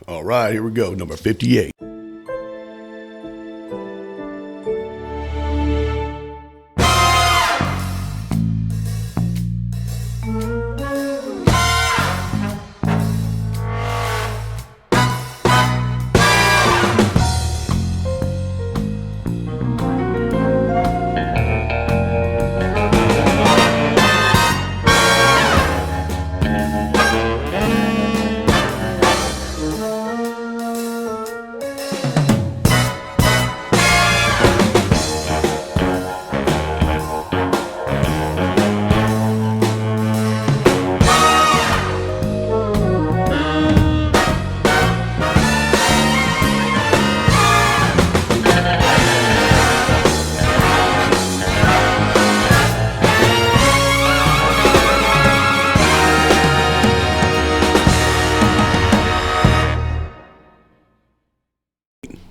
All right, here we go. Number 58.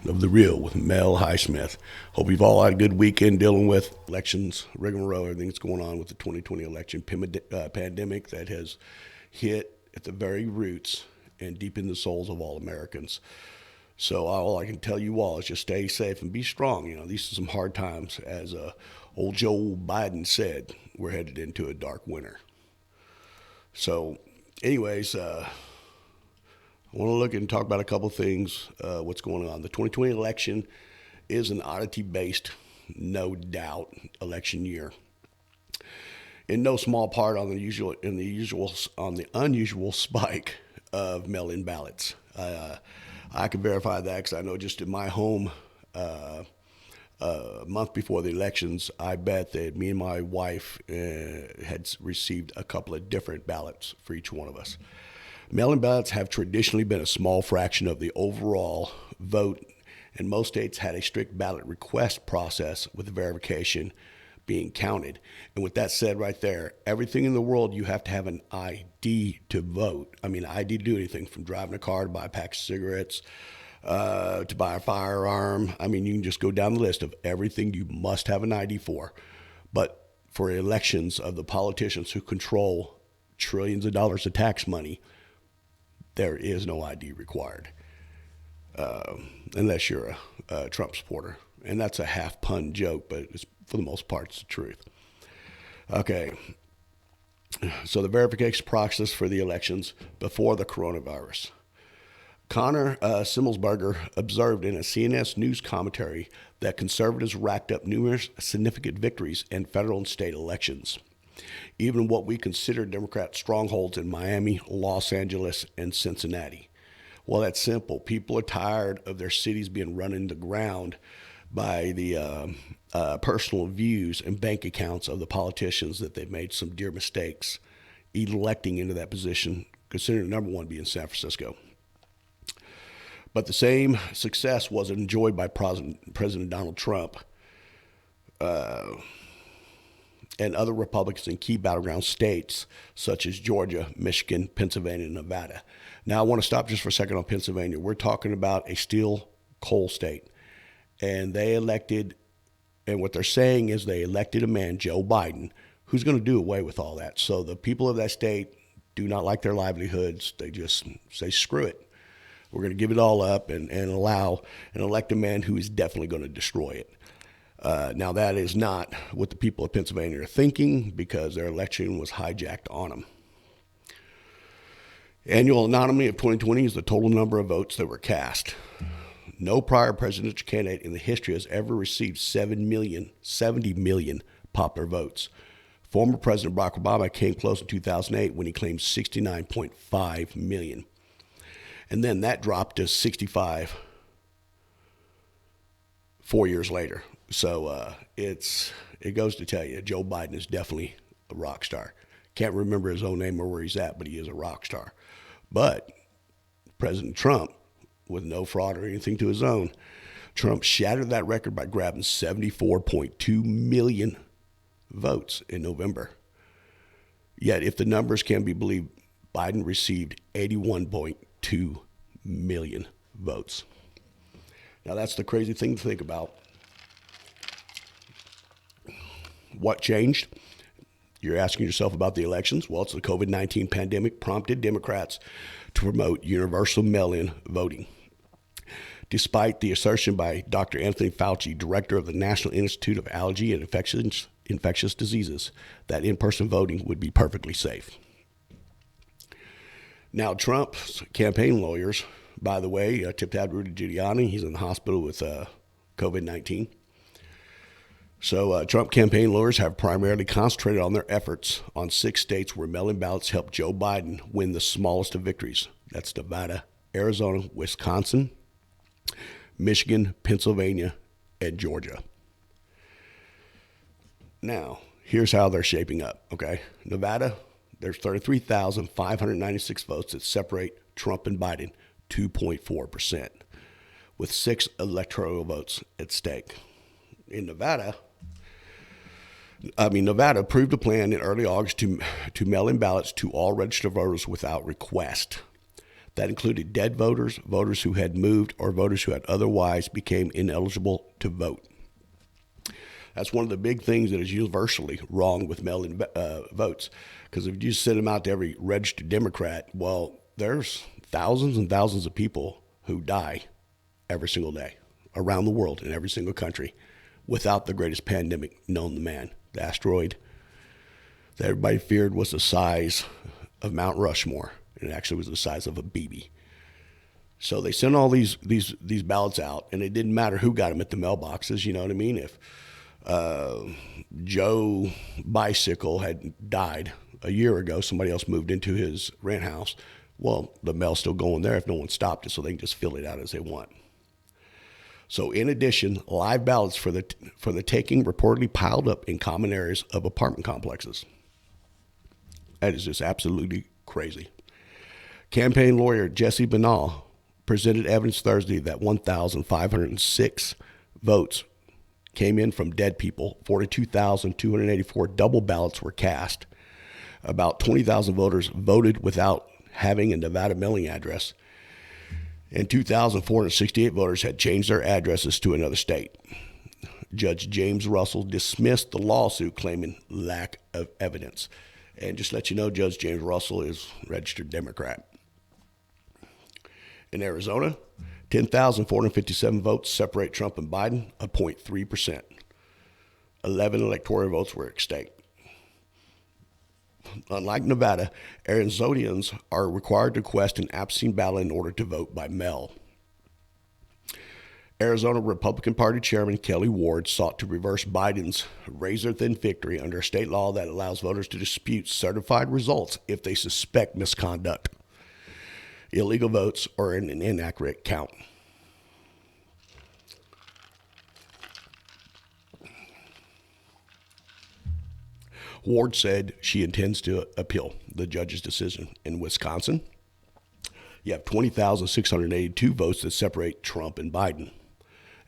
Of the Real with Mel Highsmith. Hope you've all had a good weekend dealing with elections, rigmarole, everything that's going on with the 2020 election pandemic that has hit at the very roots and deep in the souls of all Americans. So all I can tell you all is just stay safe and be strong. You know, these are some hard times. As old Joe Biden said, we're headed into a dark winter. So anyways, I want to look and talk about a couple of things, what's going on. The 2020 election is an oddity-based, no doubt, election year. In no small part on the unusual spike of mail-in ballots. I can verify that because I know just in my home, a month before the elections, I bet that me and my wife had received a couple of different ballots for each one of us. Mail-in ballots have traditionally been a small fraction of the overall vote, and most states had a strict ballot request process with verification being counted. And with that said right there, everything in the world, you have to have an ID to vote. I mean, ID to do anything from driving a car to buy a pack of cigarettes, to buy a firearm. I mean, you can just go down the list of everything you must have an ID for. But for elections of the politicians who control trillions of dollars of tax money, there is no ID required, unless you're a Trump supporter. And that's a half pun joke, but it's, for the most part, it's the truth. Okay, so the verification process for the elections before the coronavirus. Connor Simmelsberger observed in a CNS News commentary that conservatives racked up numerous significant victories in federal and state elections. Even what we consider Democrat strongholds in Miami, Los Angeles, and Cincinnati. Well, that's simple. People are tired of their cities being run into the ground by the personal views and bank accounts of the politicians that they've made some dear mistakes electing into that position, considering number one being San Francisco. But the same success wasn't enjoyed by President Donald Trump and other Republicans in key battleground states such as Georgia, Michigan, Pennsylvania, and Nevada. Now, I want to stop just for a second on Pennsylvania. We're talking about a steel coal state. And they elected, and what they're saying is they elected a man, Joe Biden, who's going to do away with all that. So the people of that state do not like their livelihoods. They just say, screw it. We're going to give it all up and allow and elect a man who is definitely going to destroy it. Now, that is not what the people of Pennsylvania are thinking because their election was hijacked on them. Annual anonymity of 2020 is the total number of votes that were cast. No prior presidential candidate in the history has ever received 70 million popular votes. Former President Barack Obama came close in 2008 when he claimed 69.5 million. And then that dropped to 65 4 years later. So it goes to tell you, Joe Biden is definitely a rock star. Can't remember his own name or where he's at, but he is a rock star. But President Trump, with no fraud or anything to his own, Trump shattered that record by grabbing 74.2 million votes in November. Yet, if the numbers can be believed, Biden received 81.2 million votes. Now, that's the crazy thing to think about. What changed? You're asking yourself about the elections? Well, it's the COVID-19 pandemic prompted Democrats to promote universal mail-in voting. Despite the assertion by Dr. Anthony Fauci, director of the National Institute of Allergy and Infectious Diseases, that in-person voting would be perfectly safe. Now, Trump's campaign lawyers, by the way, tipped out Rudy Giuliani. He's in the hospital with COVID-19. So Trump campaign lawyers have primarily concentrated on their efforts on 6 states where mail-in ballots helped Joe Biden win the smallest of victories. That's Nevada, Arizona, Wisconsin, Michigan, Pennsylvania, and Georgia. Now, here's how they're shaping up, okay? Nevada, there's 33,596 votes that separate Trump and Biden, 2.4%, with 6 electoral votes at stake. In Nevada approved a plan in early August to mail in ballots to all registered voters without request. That included dead voters, voters who had moved, or voters who had otherwise became ineligible to vote. That's one of the big things that is universally wrong with mail-in votes, because if you send them out to every registered Democrat, well, there's thousands and thousands of people who die every single day around the world in every single country without the greatest pandemic known to man, the asteroid that everybody feared was the size of Mount Rushmore, and it actually was the size of a BB. So they sent all these ballots out, and it didn't matter who got them at the mailboxes. You know what I mean? If Joe Bicycle had died a year ago, somebody else moved into his rent house, well, the mail's still going there if no one stopped it, so they can just fill it out as they want. So in addition, live ballots for the taking reportedly piled up in common areas of apartment complexes. That is just absolutely crazy. Campaign lawyer Jesse Banal presented evidence Thursday that 1,506 votes came in from dead people. 42,284 double ballots were cast. About 20,000 voters voted without having a Nevada mailing address, and 2,468 voters had changed their addresses to another state. Judge James Russell dismissed the lawsuit, claiming lack of evidence. And just to let you know, Judge James Russell is a registered Democrat. In Arizona, 10,457 votes separate Trump and Biden, a 0.3%. 11 electoral votes were at stake. Unlike Nevada, Arizonians are required to request an absentee ballot in order to vote by mail. Arizona Republican Party Chairman Kelly Ward sought to reverse Biden's razor-thin victory under a state law that allows voters to dispute certified results if they suspect misconduct, illegal votes, or an inaccurate count. Ward said she intends to appeal the judge's decision. In Wisconsin, you have 20,682 votes that separate Trump and Biden,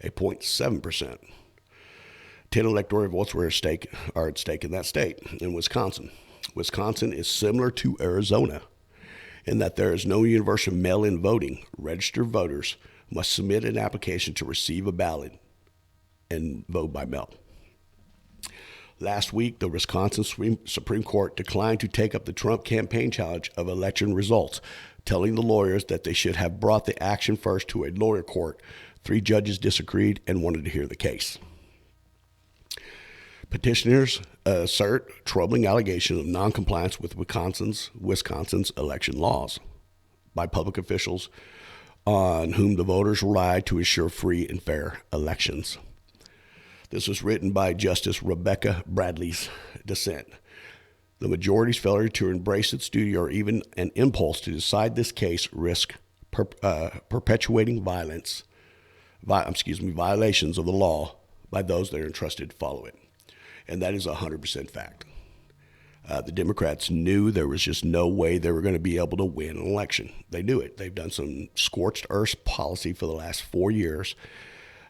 a 0.7%. 10 electoral votes are at stake in that state. In Wisconsin, Wisconsin is similar to Arizona in that there is no universal mail-in voting. Registered voters must submit an application to receive a ballot and vote by mail. Last week, the Wisconsin Supreme Court declined to take up the Trump campaign challenge of election results, telling the lawyers that they should have brought the action first to a lower court. 3 judges disagreed and wanted to hear the case. Petitioners assert troubling allegations of noncompliance with Wisconsin's election laws by public officials on whom the voters rely to ensure free and fair elections. This was written by Justice Rebecca Bradley's dissent. The majority's failure to embrace its duty or even an impulse to decide this case risk perpetuating violations of the law by those that are entrusted to follow it. And that is 100% fact. The Democrats knew there was just no way they were going to be able to win an election. They knew it. They've done some scorched earth policy for the last 4 years.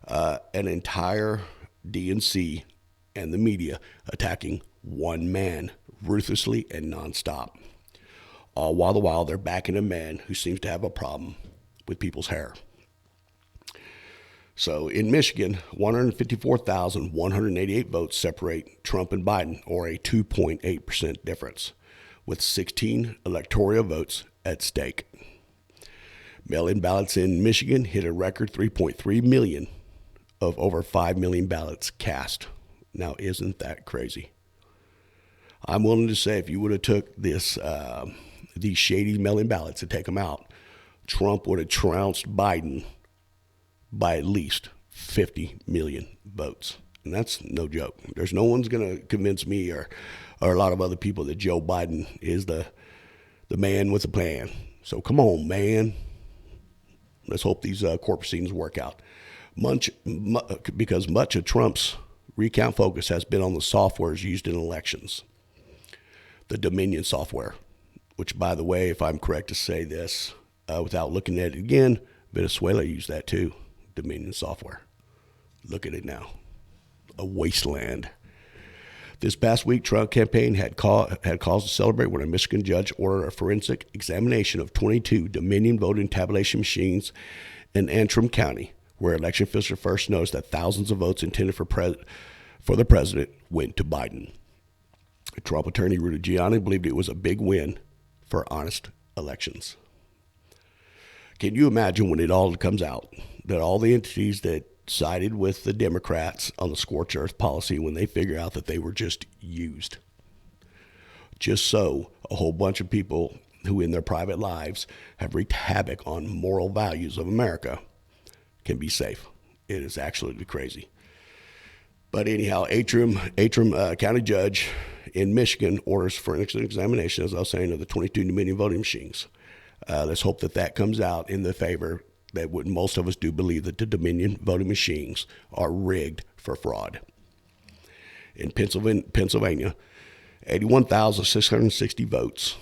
An entire DNC and the media attacking one man ruthlessly and nonstop. All the while they're backing a man who seems to have a problem with people's hair. So in Michigan, 154,188 votes separate Trump and Biden, or a 2.8% difference, with 16 electoral votes at stake. Mail-in ballots in Michigan hit a record 3.3 million of over 5 million ballots cast. Now, isn't that crazy? I'm willing to say if you would have took these shady mail-in ballots and take them out, Trump would have trounced Biden by at least 50 million votes. And that's no joke. There's no one's going to convince me or a lot of other people that Joe Biden is the man with a plan. So come on, man. Let's hope these court proceedings work out. Because much of Trump's recount focus has been on the softwares used in elections. The Dominion software, which, by the way, if I'm correct to say this, without looking at it again, Venezuela used that too, Dominion software. Look at it now. A wasteland. This past week, Trump campaign had cause to celebrate when a Michigan judge ordered a forensic examination of 22 Dominion voting tabulation machines in Antrim County, where election officials first noticed that thousands of votes intended for the president went to Biden. Trump attorney Rudy Giuliani believed it was a big win for honest elections. Can you imagine when it all comes out that all the entities that sided with the Democrats on the scorched earth policy, when they figure out that they were just used, just so a whole bunch of people who in their private lives have wreaked havoc on moral values of America can be safe? It is absolutely crazy. But anyhow, Antrim County Judge in Michigan orders forensic examination, as I was saying, of the 22 Dominion voting machines. Let's hope that comes out in the favor that what most of us do believe, that the Dominion voting machines are rigged for fraud. In Pennsylvania, 81,660 votes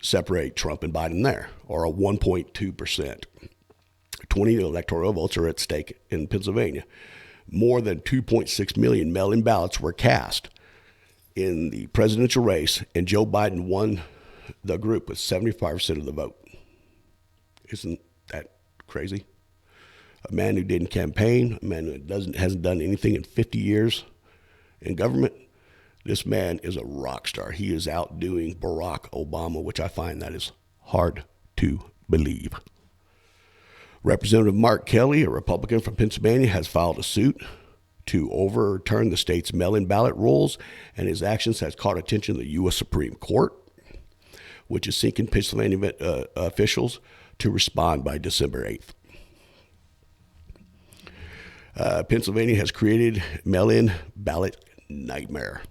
separate Trump and Biden there, or a 1.2%. 20 electoral votes are at stake in Pennsylvania. More than 2.6 million mail-in ballots were cast in the presidential race, and Joe Biden won the group with 75% of the vote. Isn't that crazy? A man who didn't campaign, a man who hasn't done anything in 50 years in government. This man is a rock star. He is outdoing Barack Obama, which I find that is hard to believe. Representative Mark Kelly, a Republican from Pennsylvania, has filed a suit to overturn the state's mail-in ballot rules, and his actions has caught attention of the U.S. Supreme Court, which is seeking Pennsylvania officials to respond by December 8th. Pennsylvania has created mail-in ballot nightmare.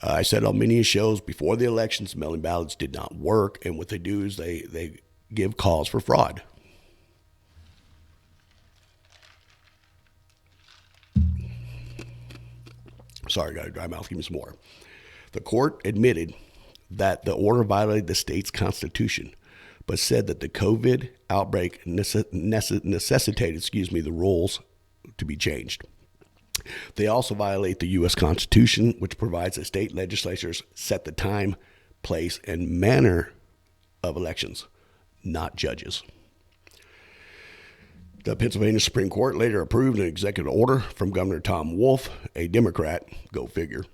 I said on many shows before the elections, mail-in ballots did not work, and what they do is they give cause for fraud. Sorry, got a dry mouth. Give me some more. The court admitted that the order violated the state's constitution, but said that the COVID outbreak necessitated, the rules to be changed. They also violate the U.S. Constitution, which provides that state legislatures set the time, place, and manner of elections, not judges. The Pennsylvania Supreme Court later approved an executive order from Governor Tom Wolf, a Democrat, go figure.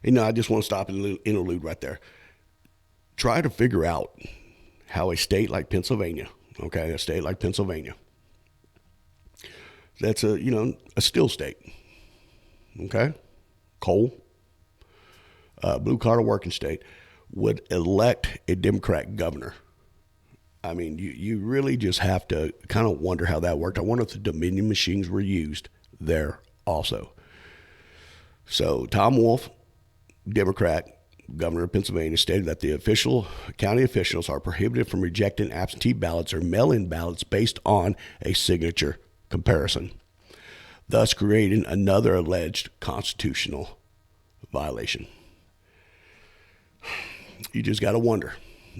I just want to stop and interlude right there. Try to figure out how a state like Pennsylvania, that's a steel state, coal, blue collar working state, would elect a Democrat governor. I mean, you really just have to kind of wonder how that worked. I wonder if the Dominion machines were used there also. So Tom Wolf, Democrat, governor of Pennsylvania, stated that the county officials are prohibited from rejecting absentee ballots or mail-in ballots based on a signature comparison, thus creating another alleged constitutional violation. You just got to wonder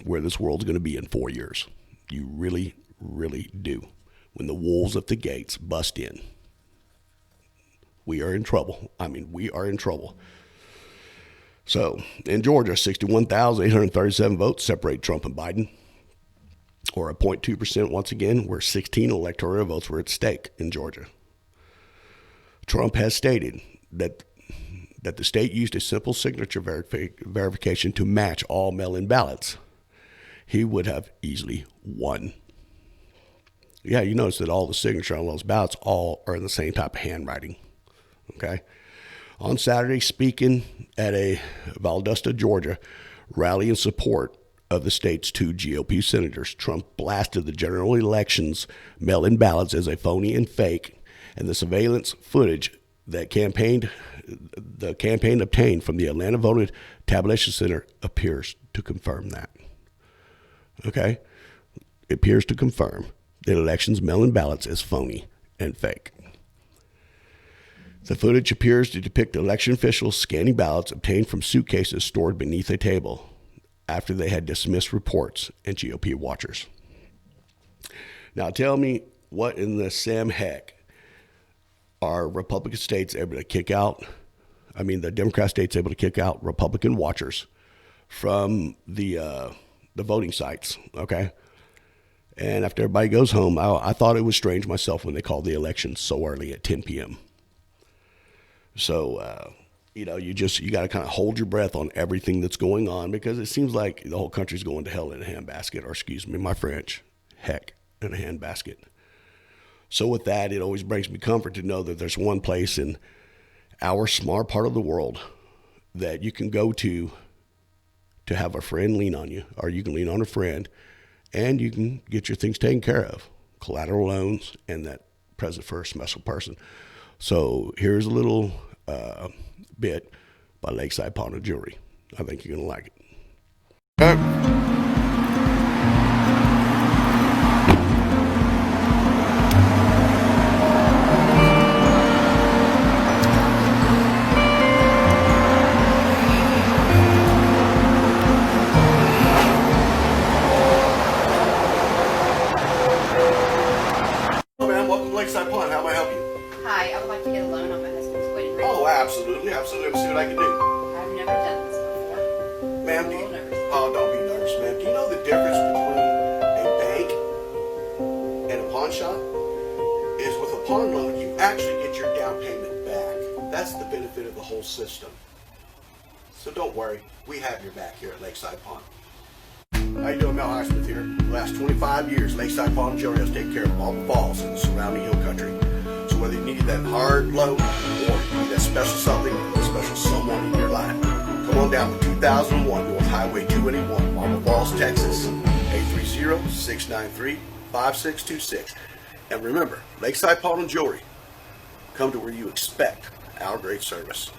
where this world's going to be in 4 years. You really, really do. When the wolves at the gates bust in, we are in trouble. We are in trouble. So in Georgia, 61,837 votes separate Trump and Biden. or a 0.2% once again, where 16 electoral votes were at stake in Georgia. Trump has stated that the state used a simple signature verification to match all mail-in ballots. He would have easily won. Yeah, you notice that all the signature on those ballots all are in the same type of handwriting. Okay. On Saturday, speaking at a Valdosta, Georgia rally in support of the state's 2 GOP senators, Trump blasted the general elections mail-in ballots as a phony and fake, and the surveillance footage that the campaign obtained from the Atlanta Voter Tabulation Center appears to confirm that. Okay? It appears to confirm that elections mail-in ballots as phony and fake. The footage appears to depict election officials scanning ballots obtained from suitcases stored beneath a table after they had dismissed reports and GOP watchers. Now tell me, what in the Sam heck are Republican states able to kick out? I mean, the Democrat states able to kick out Republican watchers from the voting sites, okay? And after everybody goes home, I thought it was strange myself when they called the election so early at 10 p.m. So, you got to kind of hold your breath on everything that's going on, because it seems like the whole country's going to hell in a handbasket, or excuse me, my French, heck in a handbasket. So with that, it always brings me comfort to know that there's one place in our small part of the world that you can go to have a friend lean on you, or you can lean on a friend, and you can get your things taken care of, collateral loans, and that present for a special person. So here's a little bit by Lakeside Pawn and Jewelry. I think you're going to like it. Lakeside Pawn, how may I help you? Hi, I would like to get a loan on my husband's wedding ring. Oh, absolutely. Let me see what I can do. I've never done this before. Ma'am, I'm a little nervous. don't be nervous, ma'am. Do you know the difference between a bank and a pawn shop? Is with a pawn loan, you actually get your down payment back. That's the benefit of the whole system. So don't worry, we have your back here at Lakeside Pawn. How you doing? Mel Highsmith here. The last 25 years, Lakeside Pawn and Jewelry has taken care of all the falls in the surrounding hill country. So whether you need that hard loan or you need that special something, a special someone in your life, come on down to 2001 North Highway 281, Marble Falls, Texas, 830-693-5626. And remember, Lakeside Pawn and Jewelry, come to where you expect our great service.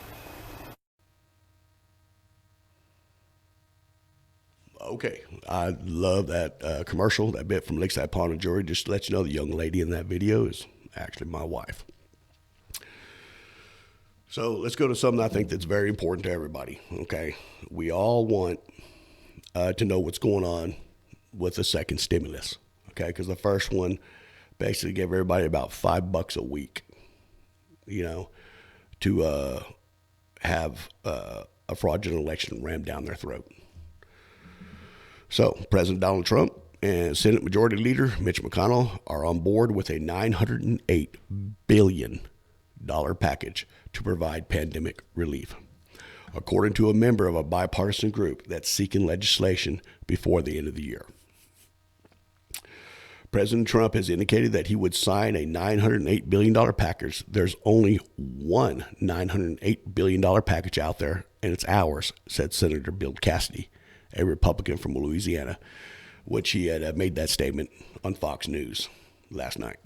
Okay, I love that commercial, that bit from Lakeside Pawn and Jewelry. Just to let you know, the young lady in that video is actually my wife. So let's go to something I think that's very important to everybody, okay? We all want to know what's going on with the second stimulus, okay? Because the first one basically gave everybody about $5 a week, to have a fraudulent election rammed down their throat. So President Donald Trump and Senate Majority Leader Mitch McConnell are on board with a $908 billion package to provide pandemic relief, according to a member of a bipartisan group that's seeking legislation before the end of the year. President Trump has indicated that he would sign a $908 billion package. There's only one $908 billion package out there, and it's ours, said Senator Bill Cassidy, a Republican from Louisiana, which he had made that statement on Fox News last night.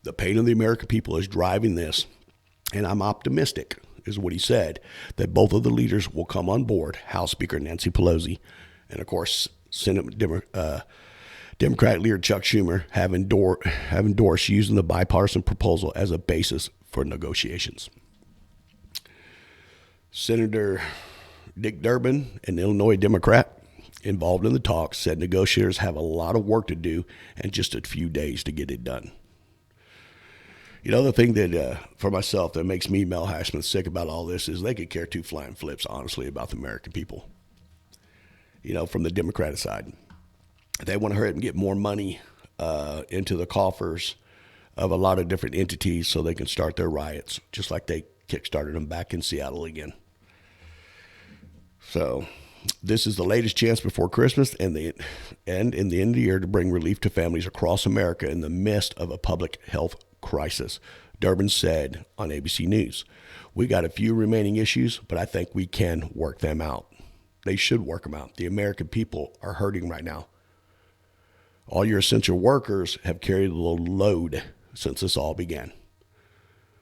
The pain of the American people is driving this, and I'm optimistic, is what he said, that both of the leaders will come on board, House Speaker Nancy Pelosi, and of course, Senate Democrat leader Chuck Schumer have endorsed using the bipartisan proposal as a basis for negotiations. Senator Dick Durbin, an Illinois Democrat involved in the talks, said negotiators have a lot of work to do and just a few days to get it done. The thing that, for myself, that makes me, Mel Highsmith, sick about all this is they could care two flying flips, honestly, about the American people. from the Democratic side. They want to hurry up and get more money into the coffers of a lot of different entities so they can start their riots, just like they kickstarted them back in Seattle again. So this is the latest chance before Christmas and in the end of the year to bring relief to families across America in the midst of a public health crisis. Durbin said on ABC News, "We got a few remaining issues, but I think we can work them out." They should work them out. The American people are hurting right now. All your essential workers have carried the load since this all began.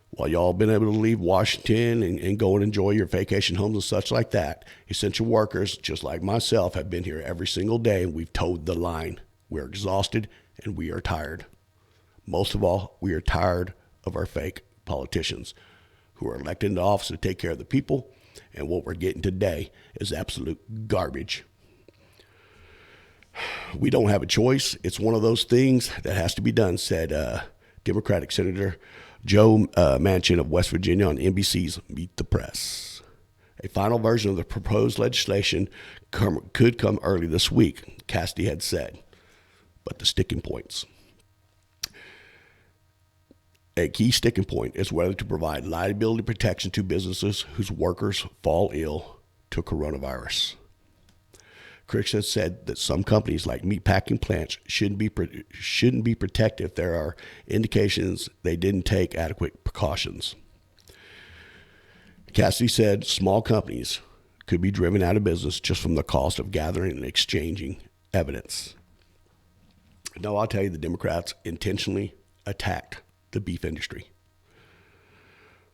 While y'all been able to leave Washington and go and enjoy your vacation homes and such like that, essential workers, just like myself, have been here every single day, and we've towed the line. We're exhausted and we are tired. Most of all, we are tired of our fake politicians who are elected into office to take care of the people, and what we're getting today is absolute garbage. We don't have a choice. It's one of those things that has to be done, said Democratic Senator Joe Manchin of West Virginia on NBC's Meet the Press. A final version of the proposed legislation could come early this week, Cassidy had said. But the sticking points. A key sticking point is whether to provide liability protection to businesses whose workers fall ill to coronavirus. Critics have said that some companies, like meatpacking plants, shouldn't be protected if there are indications they didn't take adequate precautions. Cassidy said small companies could be driven out of business just from the cost of gathering and exchanging evidence. No, I'll tell you, the Democrats intentionally attacked the beef industry.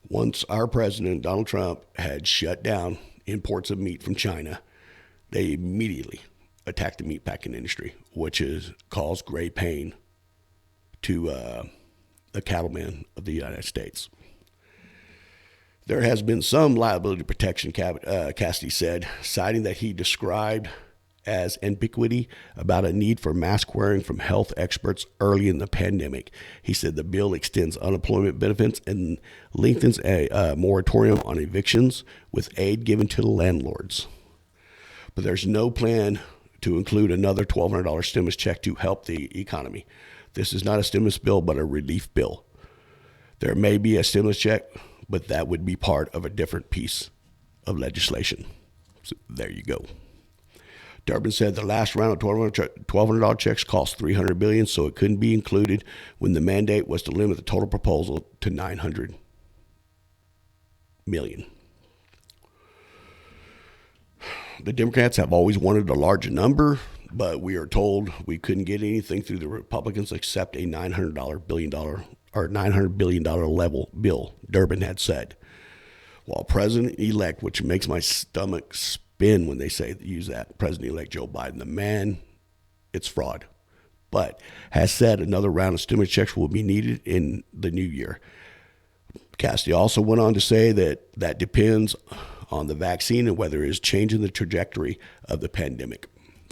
Once our president, Donald Trump, had shut down imports of meat from China, they immediately attacked the meatpacking industry, which has caused great pain to the cattlemen of the United States. There has been some liability protection, Cassidy said, citing that he described as ambiguity about a need for mask wearing from health experts early in the pandemic. He said the bill extends unemployment benefits and lengthens a moratorium on evictions with aid given to the landlords. But there's no plan to include another $1,200 stimulus check to help the economy. This is not a stimulus bill, but a relief bill. There may be a stimulus check, but that would be part of a different piece of legislation. So there you go. Durbin said the last round of $1,200 checks cost $300 billion, so it couldn't be included when the mandate was to limit the total proposal to $900 million. The Democrats have always wanted a larger number, but we are told we couldn't get anything through the Republicans except a $900 billion level bill, Durbin had said. While President-elect, which makes my stomach spin when they use that, President-elect Joe Biden, the man, it's fraud, but has said another round of stimulus checks will be needed in the new year. Cassidy also went on to say that depends on the vaccine and whether it is changing the trajectory of the pandemic.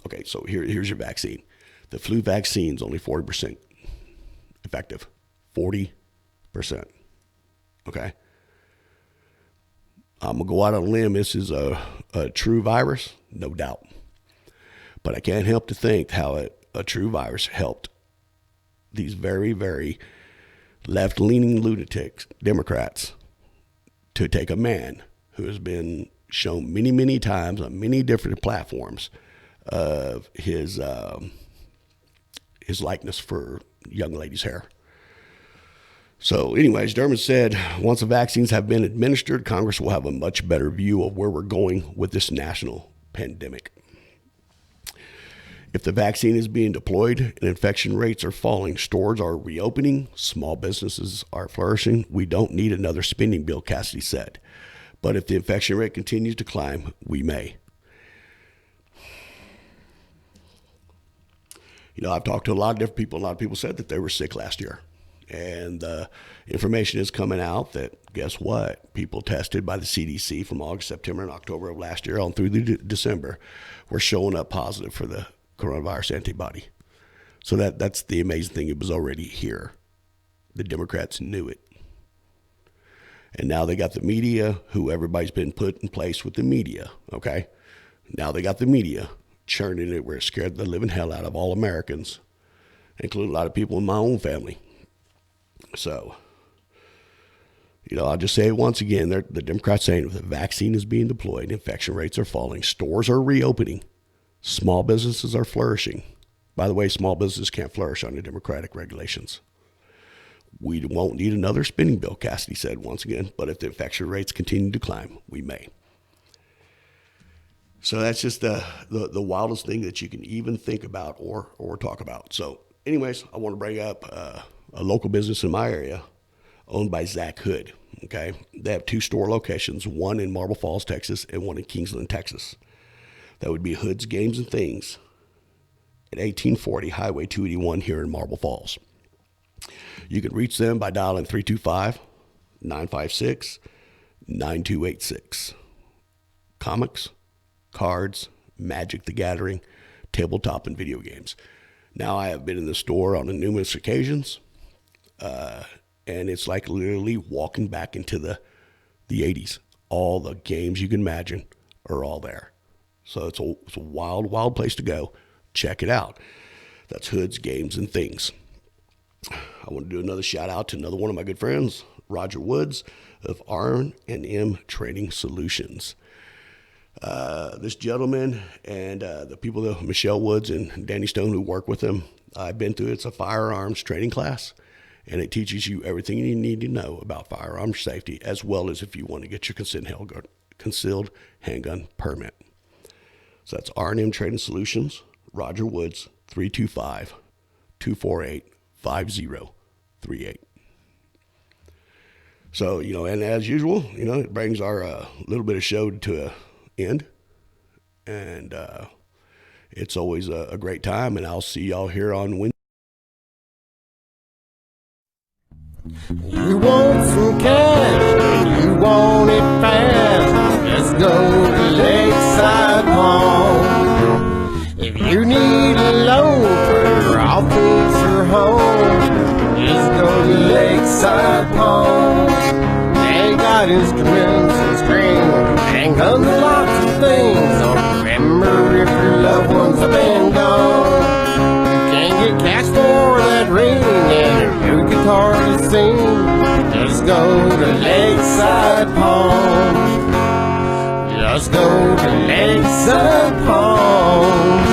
Okay, so here's your vaccine. The flu vaccine is only 40% effective. 40%. Okay? I'm going to go out on a limb. This is a true virus, no doubt. But I can't help to think how a true virus helped these very, very left-leaning lunatics, Democrats, to take a man who has been shown many, many times on many different platforms of his likeness for young ladies' hair. So anyways, Durbin said, once the vaccines have been administered, Congress will have a much better view of where we're going with this national pandemic. If the vaccine is being deployed and infection rates are falling, stores are reopening, small businesses are flourishing, we don't need another spending bill, Cassidy said. But if the infection rate continues to climb, we may. I've talked to a lot of different people. A lot of people said that they were sick last year. And information is coming out that, guess what? People tested by the CDC from August, September, and October of last year on through December were showing up positive for the coronavirus antibody. So that's the amazing thing. It was already here. The Democrats knew it. And now they got the media, who everybody's been put in place with the media, okay? Now they got the media churning it where it scared the living hell out of all Americans, including a lot of people in my own family. So, I'll just say it once again. The Democrats saying if the vaccine is being deployed, infection rates are falling, stores are reopening, small businesses are flourishing. By the way, small businesses can't flourish under Democratic regulations. We won't need another spending bill, Cassidy said once again, but if the infection rates continue to climb, we may. So that's just the wildest thing that you can even think about or talk about. So anyways, I want to bring up a local business in my area owned by Zach Hood. Okay, they have 2 store locations, one in Marble Falls, Texas, and one in Kingsland, Texas. That would be Hood's Games and Things at 1840 Highway 281 here in Marble Falls. You can reach them by dialing 325-956-9286. Comics, cards, Magic the Gathering, tabletop, and video games. Now, I have been in the store on numerous occasions, and it's like literally walking back into the 80s. All the games you can imagine are all there. So it's a wild, wild place to go. Check it out. That's Hood's Games and Things. I want to do another shout out to another one of my good friends, Roger Woods of R&M Training Solutions. This gentleman and the people, Michelle Woods and Danny Stone, who work with him, I've been through. It's a firearms training class, and it teaches you everything you need to know about firearms safety, as well as if you want to get your concealed handgun permit. So that's R&M Training Solutions, Roger Woods, 325-248-5038. So, and as usual, it brings our little bit of show to an end. And it's always a great time, and I'll see y'all here on Wednesday. You want some cash, and you want it fast. Let's go to Lakeside Palm. If you need a loan for your office or home, just go to Lakeside Palm. They got instruments and strings and guns and lots of things. So remember, if your loved ones have been gone, you can't get cash for that ring and a new guitar to sing. Just go to Lakeside Palm. Just go to Lakeside Palm.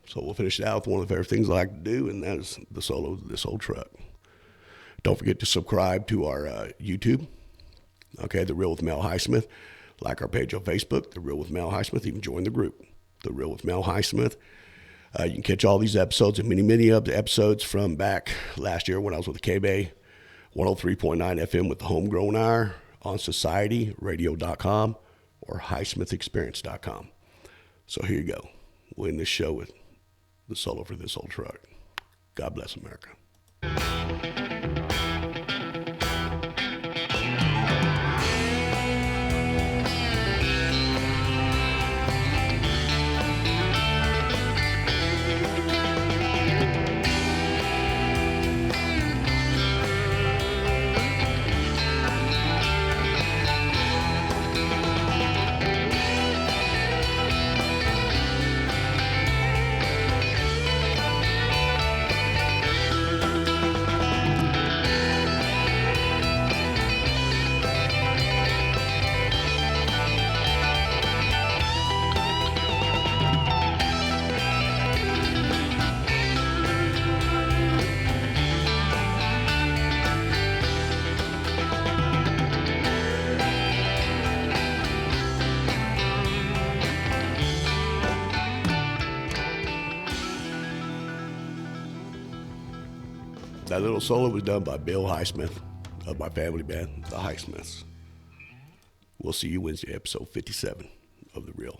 So we'll finish it out with one of the favorite things I like to do, and that is the solo of this old truck. Don't forget to subscribe to our YouTube. Okay, The Real with Mel Highsmith. Like our page on Facebook, The Real with Mel Highsmith. You can join the group, The Real with Mel Highsmith. You can catch all these episodes and many of the episodes from back last year when I was with the K-Bay 103.9 FM with the Homegrown Hour on societyradio.com or highsmithexperience.com. So here you go. We'll end this show with the solo for this old truck. God bless America. That little solo was done by Bill Highsmith of my family band, the Highsmiths. We'll see you Wednesday, episode 57 of The Real.